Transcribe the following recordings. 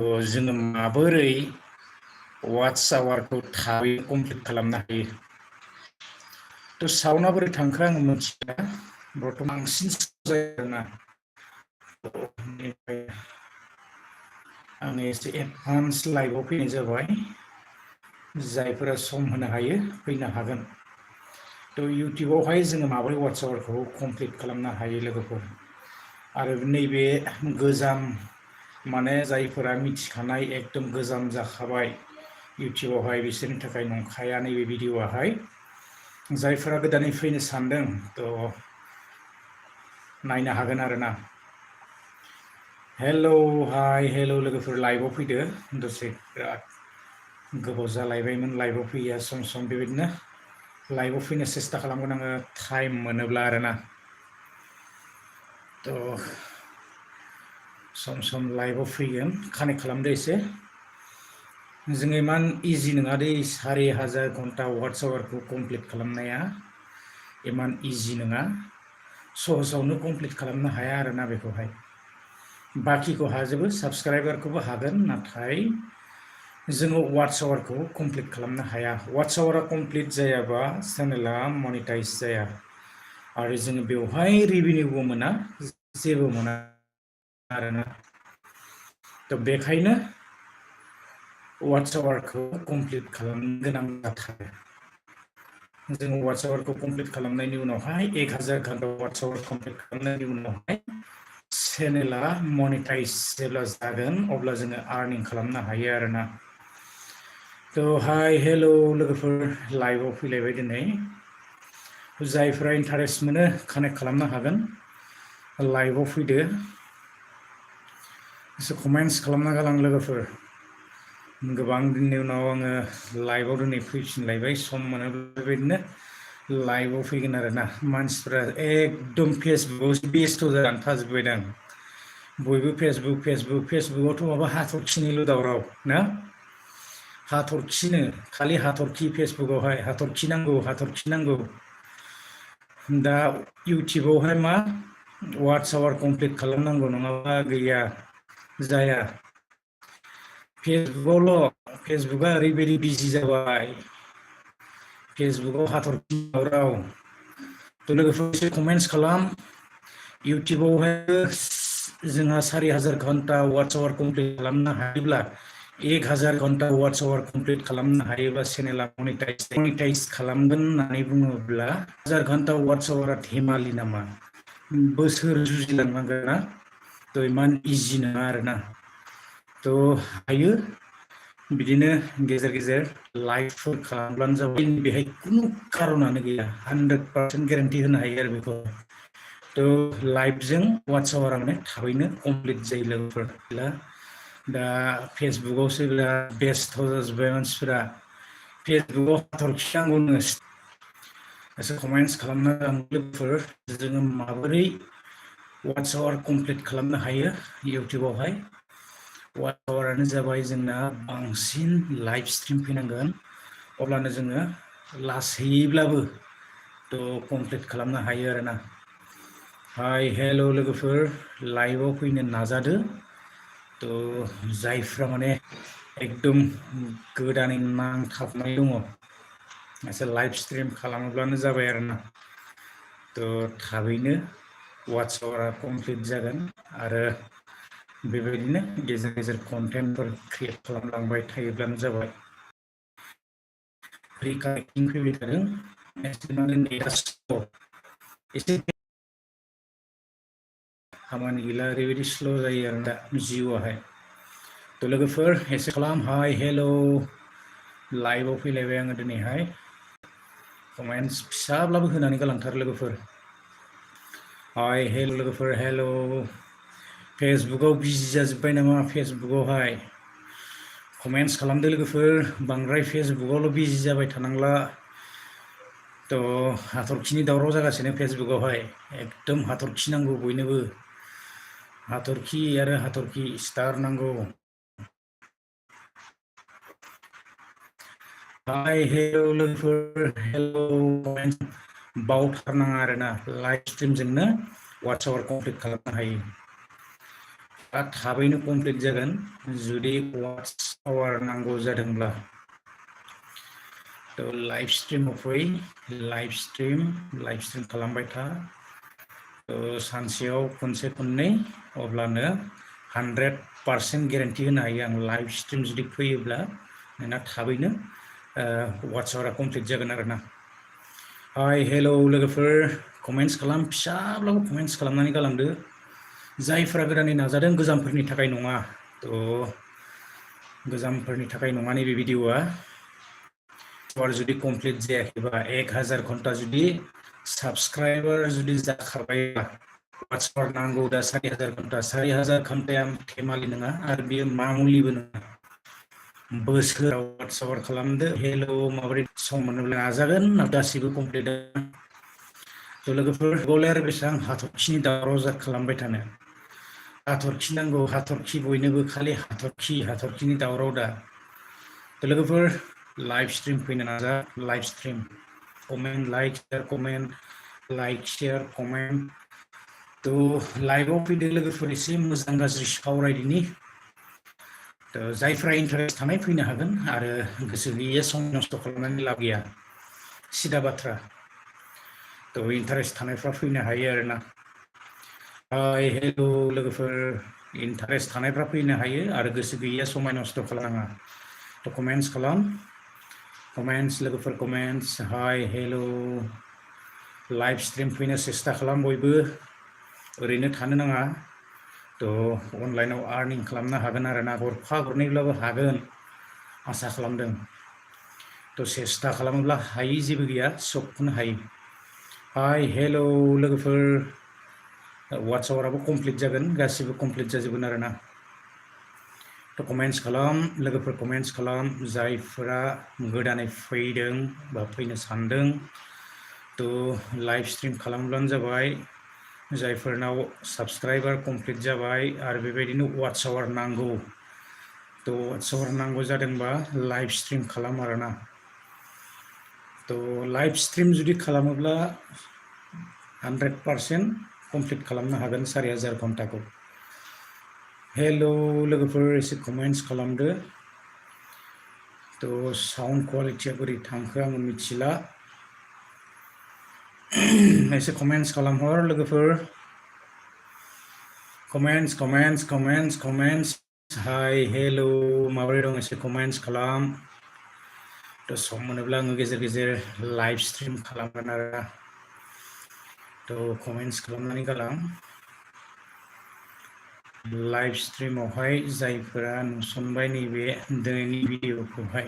जोङो माबोरै वाट्स आवारखौ थाबै कमप्लिट खालामनो हायो। साउन्डआ बोरै थांखो आं मिथिया बर्थमान बांसिन जायोना आङो एसे एडभान्स लाइभआव फैनाय जाबाय। जायफोरा सम होनो हायो फैनो हागोन। इउटुबावहाय जोङो माबोरै वाट्स आवारखौ कमप्लिट खालामनो हायो लोगोफोर आरो नैबे गोजाम माने जायफोरा मिथिखानाय एकदम गोजाम जाखाबाय इउटुबावहाय बिसोरनि थाखाय नंखाया नैबे भिडिअ'आहाय जायफोरा गोदानै फैनो सानदों नायनो हागोन आरोना। हेलौ हाय हेलौ लोगोफोर लाइभआव फैदो दसे बिराद गोबाव जालायबायमोन लाइभआव फैया सम सम बेबायदिनो लाइभआव फैनो सेस्था खालामगोन आङो टाइम मोनोब्ला आरोना। सम सम लाइभआव फैगोन कानेक्ट खालामदो एसे। जोङो इमान इजि नङा दै 4000 घन्टा वाट्स आवारखौ कमप्लिट खालामनाया इमान इजि नङा। सहसावनो कमप्लिट खालामनो हाया आरोना बेखौहाय। बाखिखौ हाजोबो साबसक्राइबारखौबो हागोन नाथाय जोङो वाट्स आवारखौ कमप्लिट खालामनो हाया। वाट्स आवारा कमप्लिट जायाबा चेनेला मनिटाइज जाया आरो जोङो बेवहाय रेभिनिउबो मोना जेबो मोना आरोना। बेखायनो वाट्स आवारखौ कमप्लिट खालामनो गोनां जाथारो। जोङो वाट्स आवारखौ कमप्लिट खालामनायनि उनावहाय 1000 घन्टा वाट्स आवार कमप्लिट खालामनायनि उनावहाय चेनेला मनिटाइज जेब्ला जागोन अब्ला जोङो आर्निं खालामनो हायो आरोना। हाय हेलौ लोगोफोर लाइभआव फैलायबाय दिनै। जायफ्रा इन्टारेस्ट मोनो कानेक्ट खालामनो हागोन लाइभआव फैदो। एसे कमेन्टस खालामना गालां लोगोफोर। गोबां दिननि उनाव आङो लाइभआव दिनै फैफिनलायबाय सम मोनोब्ला बेबायदिनो लाइभआव फैगोन आरोना। मानसिफ्रा एकदम फेसबुकआवसो बेस्थ' जानानै थाजोब्बायदां। बयबो फेसबुकआवथ' माबा हाथरखिनिल' दावराव ना हाथरखिनो खालि हाथरखि फेसबुकआवहाय हाथरखि नांगौ। दा इउटुबावहाय मा वाट्स आवार कमप्लिट खालामनांगौ नङाबा गैया जाया। फेसबुकआ ओरैबायदि बिजि जाबाय फेसबुकआव हाथरखि दावराव। लोगोफोर एसे कमेन्टस खालाम। इउटुबावहाय जोंहा 4000 घन्टा वाट्स आवार कमप्लिट खालामनो हायोब्ला 1000 घन्टा वाट्स आवार कमप्लिट खालामनो हायोबा चेनेला मनिटाइज खालामगोन होननानै बुङोब्ला 1000 घन्टा वाट्स आवारा धेमालि नामा बोसोर जुजिलांनांगोन ना। इमान इजि नङा आरोना। हायो बिदिनो गेजेर गेजेर लाइभफोर खालामब्लानो जाबाय। बेहाय खुनु खारनानो गैया 100% गेरेन्टि होनो हायो आरो बेखौ। लाइभजों वाट्स आवारा माने थाबैनो कमप्लिट जायो लोगोफोर। दा फेसबुकआवसो बिराद बेस्थ' जाजोब्बाय मानसिफोरा। फेसबुकआव हाथरखि नांगौनो। एसे कमेन्टस खालामना लोगोफोर जोङो माबोरै वाट्स आवार कमप्लिट खालामनो हायो इउटुबावहाय। वाट्स आवारानो जाबाय जोंना बांसिन लाइभ स्ट्रिम फैनांगोन अब्लानो जोङो लासैब्लाबो कमप्लिट खालामनो हायो आरोना। हाय हेलौ लोगोफोर लाइभआव फैनो नाजादो। जायफ्रा माने एकदम गोदानै नांथाबनाय दङ एसे लाइभ स्ट्रिम खालामोब्लानो जाबाय आरोना। थाबैनो वाट्स आवारा कमप्लिट जागोन आरो बेबायदिनो गेजेर गेजेर कन्टेन्टफोर क्रियेट खालामलांबाय थायोब्लानो जाबाय। रिकानेक्टिं फैबाय थादों एसे खामानि गैला ओरैबायदि स्ल' जायो आरो दा जिउआहाय। लोगोफोर एसे खालाम हाय हेलौ लाइभआव फैलायबाय आङो दिनैहाय। कमेन्टस फिसाब्लाबो होनानै गालांथार लोगोफोर। हाय हेलौ लोगोफोर हेलौ। फेसबुकआव बिजि जाजोब्बाय नामा फेसबुकआवहाय कमेन्टस खालामदो लोगोफोर। बांद्राय फेसबुकआवल' बिजि जाबाय थानांला। हाथरखिनि दावराव जागासिनो फेसबुकआवहाय एकदम हाथरखि नांगौ बयनोबो। हाथरखि आरो हाथरखि स्टार नांगौ। हाय हेलौ लोगोफोर हेलौ। बावथारनाङा आरोना लाइभ स्ट्रिमजोंनो वाट्स आवार कमप्लिट खालामनो हायो। थाबैनो कमप्लिट जागोन जुदि वाट्स आवार नांगौ जादोंब्ला तो लाइव स्ट्रीमाव फै लाइव स्ट्रीम खालामबाय था सानसेयाव खनसे खननै अब्लानो 100% गेरेन्टि होनो हायो आं लाइव स्ट्रीम जुदि फैयोब्ला नोंना थाबैनो वाट्स आवारा कमप्लिट जागोन आरोना हाय हेलौ लोगोफोर कमेन्ट्स खालाम फिसाब्लाबो कमेन्ट्स खालामनानै गालांदो जायफोरा गोदानै नाजादों गोजामफोरनि थाखाय नङा तो गोजामफोरनि थाखाय नङा नैबे भिडिअआ और जुदि कमप्लिट जायाखैबा 1000 घन्टा जुदि साबस्क्राइबार जुदि जाखाबायबा वाट्स आवर नांगौ दा 4000 घन्टा 4000 घन्टाया धेमालि नङा आरो बेयो मामुलिबो नङा बोसोराव वाट्स आवर खालामदो हेलौ माबोरै सम मोनोब्ला नाजागोन गासिबो कमप्लिट तो लोगोफोर गले आरो बेसेबां हाथरखिनि दावराव खालामबाय थानो हाथरखि नांगौ हाथरखि बयनोबो खालि हाथरखिनि दावराव दा तो लोगोफोर लाइव स्ट्रीम फैनो नाजा live stream comment like share comment तो लाइभआव फैदो लोगोफोर एसे मोजां गाज्रि सावरायदिनि तो जायफ्रा इन्टारेस्ट थानाय फैनो हागोन आरो गोसो गैयैया सम नस्थ' खालामनानै लाब गैया सिदा बाथ्रा तो इन्टारेस्ट थानायफ्रा फैनो हायो आरोना हाय हेलौ लोगोफोर इन्टारेस्ट थानायफ्रा फैनो हायो आरो गोसो गैयैया समाय नस्थ' खालामनाङा तो कमेन्ट्स खालाम कमेन्ट्स लोगोफोर कमेन्ट्स हाय हेलौ लाइव स्ट्रीम फैनो सेस्था खालाम बयबो ओरैनो थानो नाङा तो अनलाइनाव आर्निं खालामनो हागोन आरोना गरफा गरनैब्लाबो हागोन आसा खालामदों तो सेस्था खालामोब्ला हायि जेबो गैया सबखौनो हायो हाय हेलौ लोगोफोर वाट्स आवाराबो कमप्लिट जागोन गासिबो कमप्लिट जाजोबगोन आरोना तो कमेन्ट्स खालाम लोगोफोर कमेन्ट्स खालाम जायफोरा गोदानै फैदों बा फैनो सानदों तो लाइव स्ट्रीम खालामब्लानो जाबाय जायफोरनाव साबस्क्राइबार कमप्लिट जाबाय आरो बेबायदिनो वाट्स आवार नांगौ तो वाट्स आवार नांगौ जादोंबा लाइभ स्ट्रीम खालाम आरोना तो लाइभ स्ट्रीम जुदि खालामोब्ला 100% कमप्लिट खालामनो हागोन 4000 घन्टाखौ हेलौ लोगोफोर एसे कमेन्ट्स खालामदो तो साउन्ड क्वालिटिया बोरै थांखो आं मिथिला ऐसे कमेन्ट्स खालामहर लोगोफोर कमेन्ट्स हाय हेलौ माबोरै दं एसे कमेन्ट्स खालाम तो सम मोनोब्ला आङो गेजेर गेजेर लाइभ स्ट्रीम खालामगोन आरो तो कमेन्ट्स खालामनानै गालां लाइभ स्ट्रीमावहाय जायफोरा नुसनबाय नैबे दिनैनि भिडिअखौहाय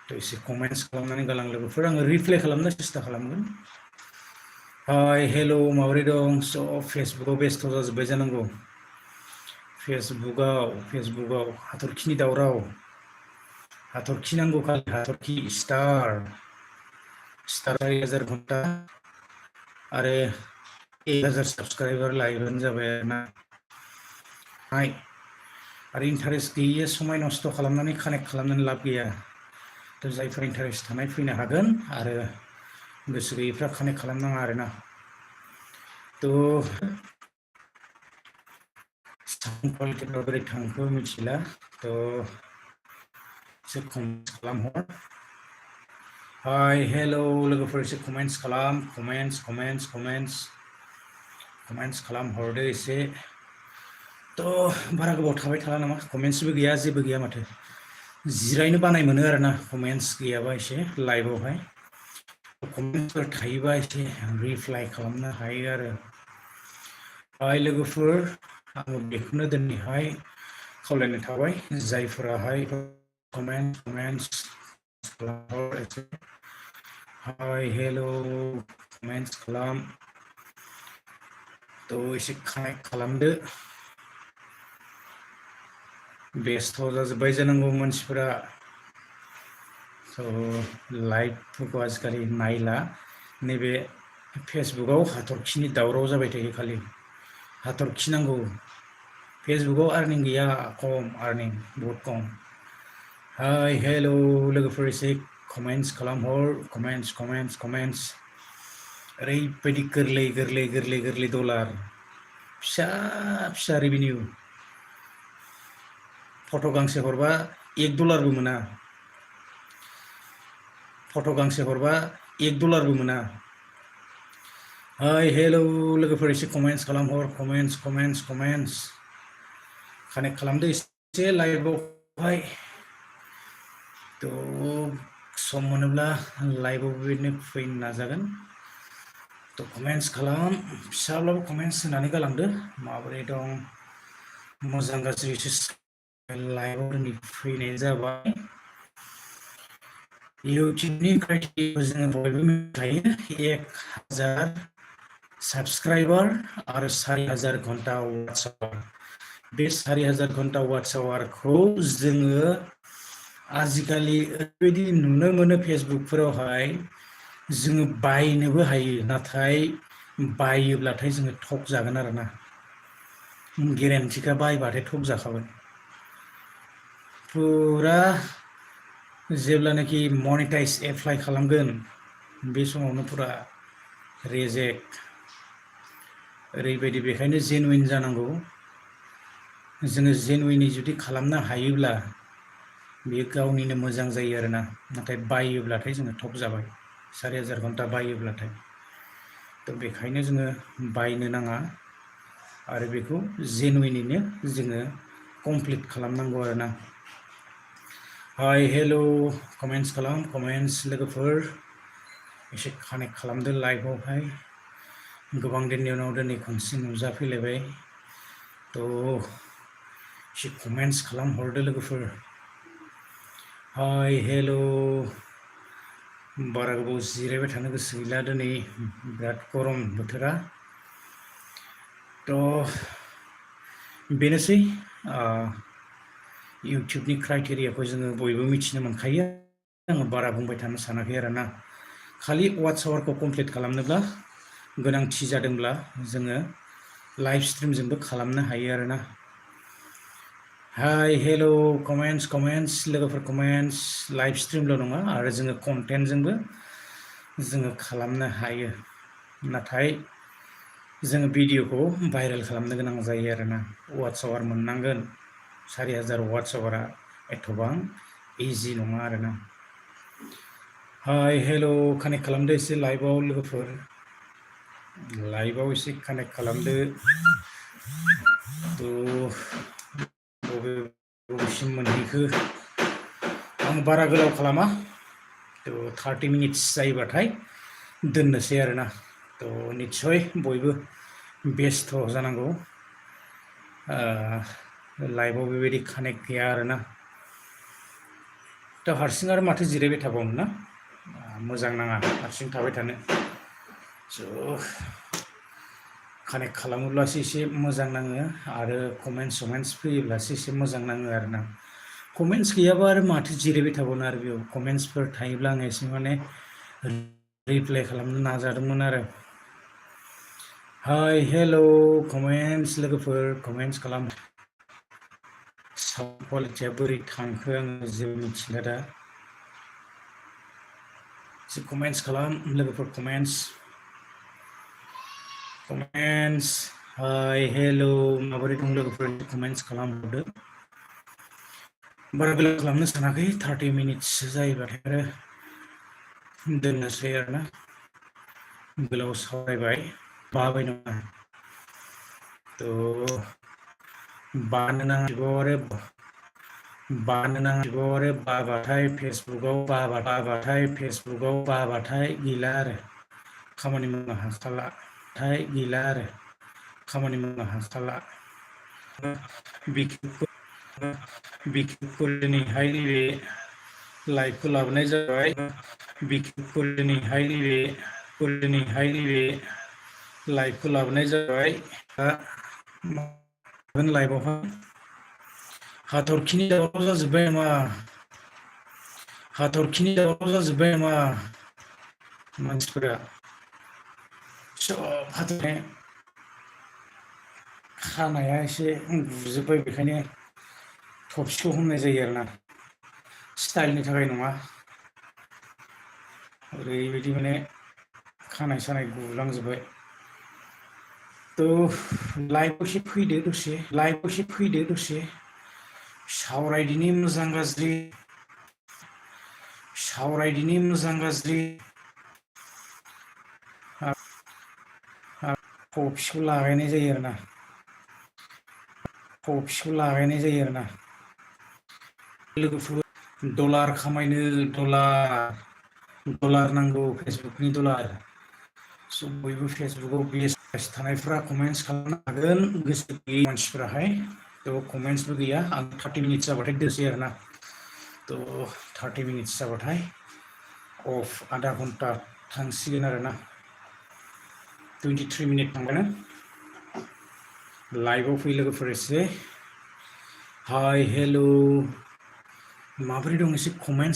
तो एसे कमेन्ट्स खालामनानै गालां लोगोफोर आङो रिप्लाइ खालामनो सेस्था खालामगोन हाय हेलौ माबोरै दं स' फेसबुकआव बेस्थ' जाजोब्बाय जानांगौ फेसबुकआव हाथरखिनि दावराव हाथरखि नांगौ खालि हाथरखि स्टार 4000 घन्टा आरो 1000 साबस्क्राइबार लाइबानो जाबाय आरोना हाय आरो इन्टारेस्ट गैयैया समाय नस्थ' खालामनानै कानेक्ट खालामनानै लाब गैया तो जायफोर इन्टारेस्ट थानाय फैनो हागोन आरो गोसो गैयैफ्रा कानेक्ट खालामनाङा आरोना तो साउन्ड क्वालिटिफ्रा बोरै थांखो मिथिला तो एसे कमेन्ट्स खालामहर हाय हेलौ लोगोफोर एसे कमेन्ट्स खालाम कमेन्ट्स खालामहरदो एसे तो बारा गोबाव थाबाय थाला नामा कमेन्ट्सबो गैया जेबो गैया माथो जिरायनो बानाय मोनो आरोना कमेन्ट्स गैयाबा एसे लाइभआवहाय कमेन्ट्सफोर थायोबा एसे रिप्लाइ खालामनो हायो आरो हाय लोगोफोर आङो बेखौनो दिनैहाय खावलायनाय थाबाय जायफोराहाय कमेन्ट्स खालामहर एसे हाय हेलौ कमेन्ट्स खालाम तो एसे कानेक्ट खालामदो बेस्थ' जाजोब्बाय जानांगौ मानसिफोरा तो लाइभफोरखौ आजिखालि नायला नैबे फेसबुकआव हाथरखिनि दावराव जाबाय थायो खालि हाथरखि नांगौ फेसबुकआव आर्निं गैया खम आर्निं बहुत खम हाय हेलौ लोगोफोर एसे कमेन्ट्स खालामहर कमेन्ट्स ओरैबायदि गोरलै डलार फिसा रिभिनिउ फट' गांसे हरबा $1 मोना फट' गांसे हरबा $1 मोना हाय हेलौ लोगोफोर एसे कमेन्ट्स खालामहर कमेन्ट्स कानेक्ट खालामदो एसे लाइभआवहाय थ' सम मोनोब्ला लाइभआव बेबायदिनो फैनो नाजागोन थ' कमेन्ट्स खालाम फिसाब्लाबो कमेन्ट्स होनानै गालांदो माबोरै दं मोजां गाज्रि एसे लाइभआव दिनै फैनाय जाबाय इउटिउबनि क्राइटेरियाखौ जोङो बयबो मिथिखायो 1000 साबस्क्राइबार आरो 4000 घन्टा वाट्च आवार बे 4000 घन्टा वाट्च आवारखौ जोङो आजिखालि ओरैबायदि नुनो मोनो फेसबुकफोरावहाय जोङो बायनोबो हायो नाथाय बायोब्लाथाय जोङो ठग जागोन आरोना गेरेन्टिखा बायबाथाय ठग जाखाबाय फुरा जेब्लानाखि मनेटाइज एप्लाइ खालामगोन बे समावनो फुरा रेजेक्ट ओरैबायदि बेखायनो जेनुइन जानांगौ जोङो जेनुइनै जुदि खालामनो हायोब्ला बेयो गावनिनो मोजां जायो आरोना नाथाय बायोब्लाथाय जोङो ठग जाबाय 4000 घन्टा बायोब्लाथाय थ' बेखायनो जोङो बायनो नाङा आरो बेखौ जेनुइनैनो जोङो कमप्लिट खालामनांगौ आरोना हाय हेलौ कमेन्ट्स खालाम कमेन्ट्स लोगोफोर एसे कानेक्ट खालामदो लाइभआवहाय गोबां दिननि उनाव दिनै खनसे नुजाफैलायबाय थ' एसे कमेन्ट्स खालामहरदो लोगोफोर हाय हेलौ बारा गोबाव जिरायबाय थानो गोसो गैला दिनै बिराद गरम बोथोरा थ' बेनोसै इउटिउबनि क्राइटेरियाखौ जोङो बयबो मिथिनो मोनखायो आङो बारा बुंबाय थानो सानाखै आरोना खालि वाट्च आवारखौ कमप्लिट खालामनोब्ला गोनांथि जादोंब्ला जोङो लाइभ स्ट्रिमजोंबो खालामनो हायो आरोना हाय हेलौ कमेन्ट्स लोगोफोर कमेन्ट्स लाइभ स्ट्रिमल' नङा आरो जोङो कन्टेन्टजोंबो जोङो खालामनो हायो नाथाय जोङो भिडिअखौ भाइरेल खालामनो गोनां जायो आरोना वाट्च आवार मोननांगोन 4000 वाट्च आवारा एथबां इजि नङा आरोना हाय हेलौ कानेक्ट खालामदो एसे लाइभआव लोगोफोर लाइभआव एसे कानेक्ट खालामदो बबेसिम मोनहैखो आं बारा गोलाव खालामा थ' 30 मिनिट्स जायोबाथाय दोननोसै आरोना थ' निस्सय बयबो बेस्थ' जानांगौ लाइभआव बेबायदि कानेक्ट गैया आरोना थ' हारसिं आरो माथो जिरायबाय थाबावनो ना मोजां नाङा हारसिं थाबाय थानो स' कानेक्ट खालामोब्लासो एसे मोजां नाङो आरो कमेन्ट्स फैयोब्लासो एसे मोजां नाङो आरोना कमेन्ट्स गैयाबा आरो माथो जिरायबाय थाबावनो आरो बेयाव कमेन्ट्सफोर थायोब्ला आङो एसे माने रिप्लाइ खालामनो नाजादोंमोन आरो हाय हेलौ कमेन्ट्स लोगोफोर कमेन्ट्स खालाम साउन्ड क्वालिटिया बोरै थांखो आङो जेबो मिथिला दा एसे कमेन्ट्स खालाम लोगोफोर कमेन्ट्स हाय हेलौ माबोरै दं लोगोफोर कमेन्ट्स खालामहरदो बारा गोलाव खालामनो सानाखै 30 मिनिट्ससो जायोबाथाय आरो दोननोसै आरोना गोलाव सावरायबाय बाबाय नङा थ' बानो नांगौ आरो बाबाथाय फेसबुकाव बाबाथाय गैला आरो खामानि मावनो हाखाला बिकिरत कलिनिहाय नैबे लाइभखौ लाबोनाय जाबाय बिकिरत कलिनिहाय नैबे लाइभखौ लाबोनाय जाबाय दा लाइभआवहाय हाथरखिनि दावराव जाजोब्बाय नामा मानसिफोरा सब हाथरखि खानाया एसे गुजोब्बाय बेखायनो थफिखौ हमनाय जायो आरोना स्टाइलनि थाखाय नङा ओरैबायदि माने खानाय सानाय गुलांजोब्बाय थ' लाइभआव एसे फैदो दसे सावरायदिनि मोजां गाज्रि सावरायदिनि मोजां गाज्रि टपिकखौ लागायनाय जायो आरोना टपिकखौ लागायनाय जायो आरोना लोगोफोर डलार खामायनो डलार नांगौ फेसबुकनि डलार स' बयबो फेसबुकआव बेस्थ थानायफ्रा कमेन्ट्स खालामनो हागोन गोसो गैयै मानसिफोराहाय थ' कमेन्ट्सबो गैया आं 30 मिनिट्स जाबाथाय दोनसै आरोना थ' 30 मिनिट्स जाबाथाय अफ आधा घन्टा थांसिगोन आरोना 23 मिनिट थांबानो लाइभआव फै लोगोफोर एसे हाय हेल' माबोरै दं एसे कमेन्ट्स